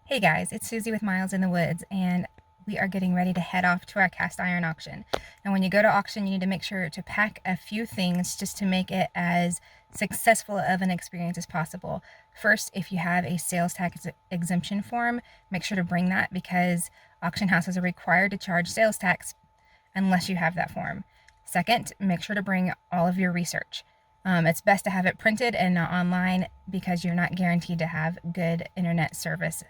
Hey guys, it's Susie with Miles in the Woods, and we are getting ready to head off to our cast iron auction. And when you go to auction, you need to make sure to pack a few things just to make it as successful of an experience as possible. First, if you have a sales tax exemption form, make sure to bring that because auction houses are required to charge sales tax unless you have that form. Second, make sure to bring all of your research. It's best to have it printed and not online because you're not guaranteed to have good internet service,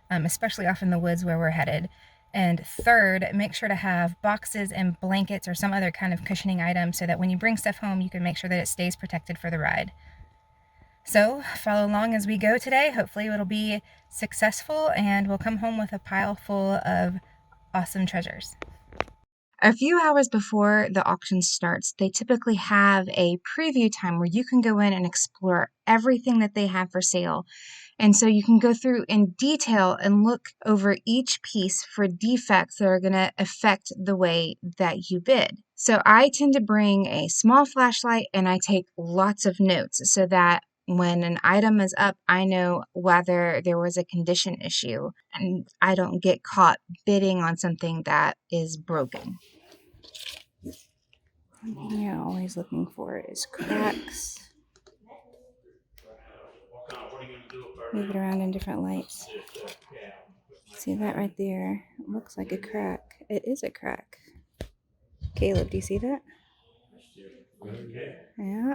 especially off in the woods where we're headed. And third, make sure to have boxes and blankets or some other kind of cushioning item so that when you bring stuff home, you can make sure that it stays protected for the ride. So follow along as we go today. Hopefully it'll be successful and we'll come home with a pile full of awesome treasures. A few hours before the auction starts, they typically have a preview time where you can go in and explore everything that they have for sale. And so you can go through in detail and look over each piece for defects that are going to affect the way that you bid. So I tend to bring a small flashlight and I take lots of notes so that when an item is up, I know whether there was a condition issue and I don't get caught bidding on something that is broken. One thing you're always looking for is cracks. Move it around in different lights. See that right there? It looks like a crack. It is a crack. Caleb, do you see that? Yeah.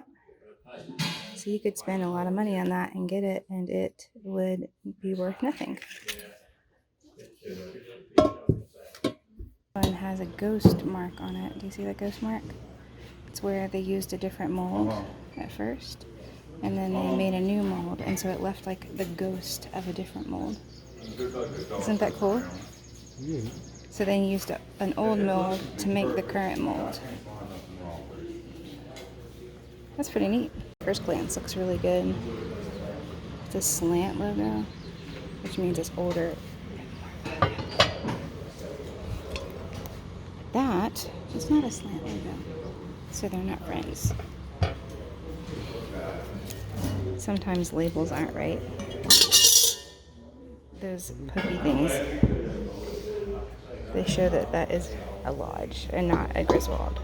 So you could spend a lot of money on that and get it, and it would be worth nothing. One has a ghost mark on it. Do you see that ghost mark? It's where they used a different mold at first, and then they made a new mold, and so it left like the ghost of a different mold. Isn't that cool? So they used an old mold to make the current mold. That's pretty neat. First glance looks really good. It's a slant logo, which means it's older. That is not a slant logo, so they're not friends. Sometimes labels aren't right. Those puffy things, they show that that is a lodge and not a Griswold.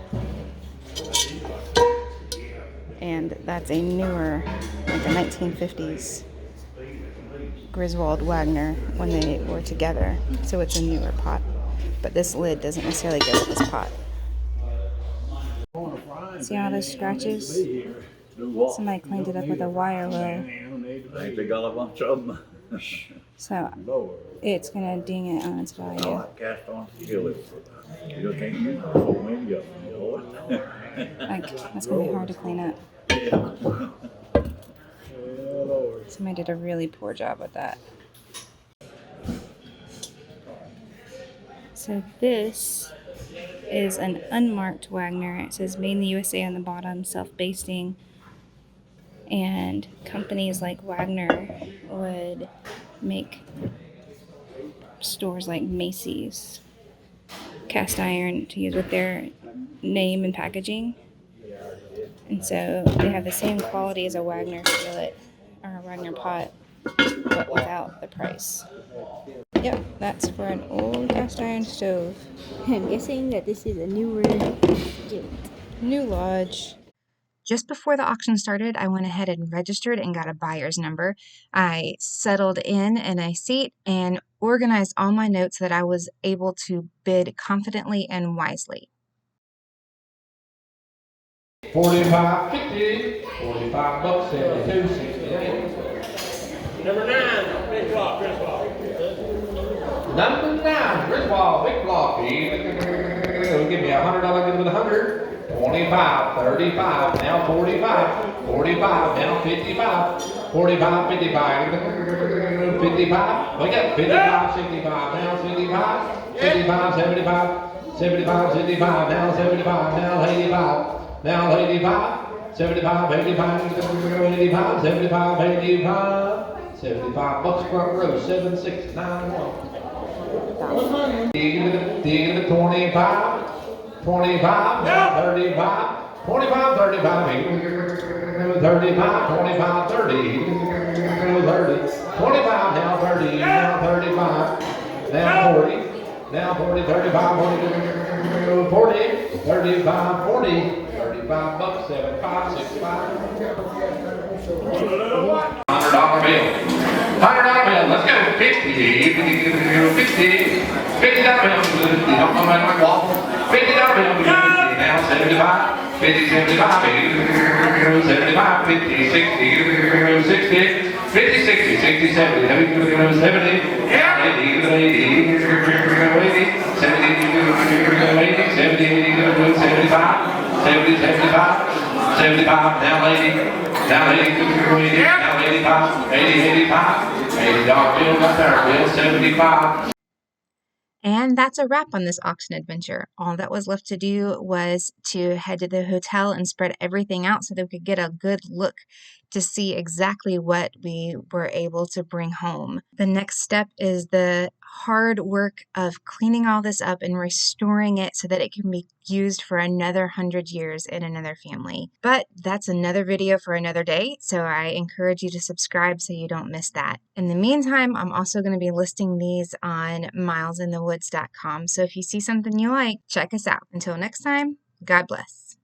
And that's a newer, like a 1950s Griswold Wagner when they were together. So it's a newer pot. But this lid doesn't necessarily go with this pot. See all those scratches? Somebody cleaned it up with a wire roll. I think they got a bunch of them. So it's going to ding it on its value. Cast on kill it. You can't use it for wind up. Like, that's going to be hard to clean up. Somebody did a really poor job with that. So this is an unmarked Wagner. It says made in the USA on the bottom, self-basting. And companies like Wagner would make stores like Macy's cast iron to use with their name and packaging. And so they have the same quality as a Wagner skillet or a Wagner pot, but without the price. Yep, that's for an old cast iron stove. I'm guessing that this is a newer unit. New lodge. Just before the auction started, I went ahead and registered and got a buyer's number. I settled in a seat and organized all my notes so that I was able to bid confidently and wisely. 45.50, 45 bucks, 72, 68. Number 9, big block, Griswold. Number 9, Griswold, big block. It'll give me $100, give me 100. 25, 35, now 45, 45, now 55, 45, 55, 55, we got 55, 65, now 65, 65, 75, 75, 65, now 75, now 85, now 85, 75, 85, 85, 75, 85, 75 bucks front row, 7691. Dig it 25. 25, now 35, 25, 35, 35, 25, 30, 30, 25, now 30, now 35, 45, now 40, now 40, 35, 40, 35, 40, 35 bucks, 75, 65. $100 bill. $100 bill, let's go. 50, 50 $50 bill. You don't know about my wall. $50 bill. Now 75, 50, 75, 75, 50, 60, 60, 50, 60, 60, 70, 70, 80, 80, 75, 70, 75, 75, now 80, now 80, now 85, 80, 85, $80 bill, got there, bill 75. And that's a wrap on this auction adventure. All that was left to do was to head to the hotel and spread everything out so that we could get a good look to see exactly what we were able to bring home. The next step is the hard work of cleaning all this up and restoring it so that it can be used for another 100 years in another family. But that's another video for another day, so I encourage you to subscribe so you don't miss that. In the meantime, I'm also going to be listing these on milesinthewoods.com, so if you see something you like, check us out. Until next time, God bless.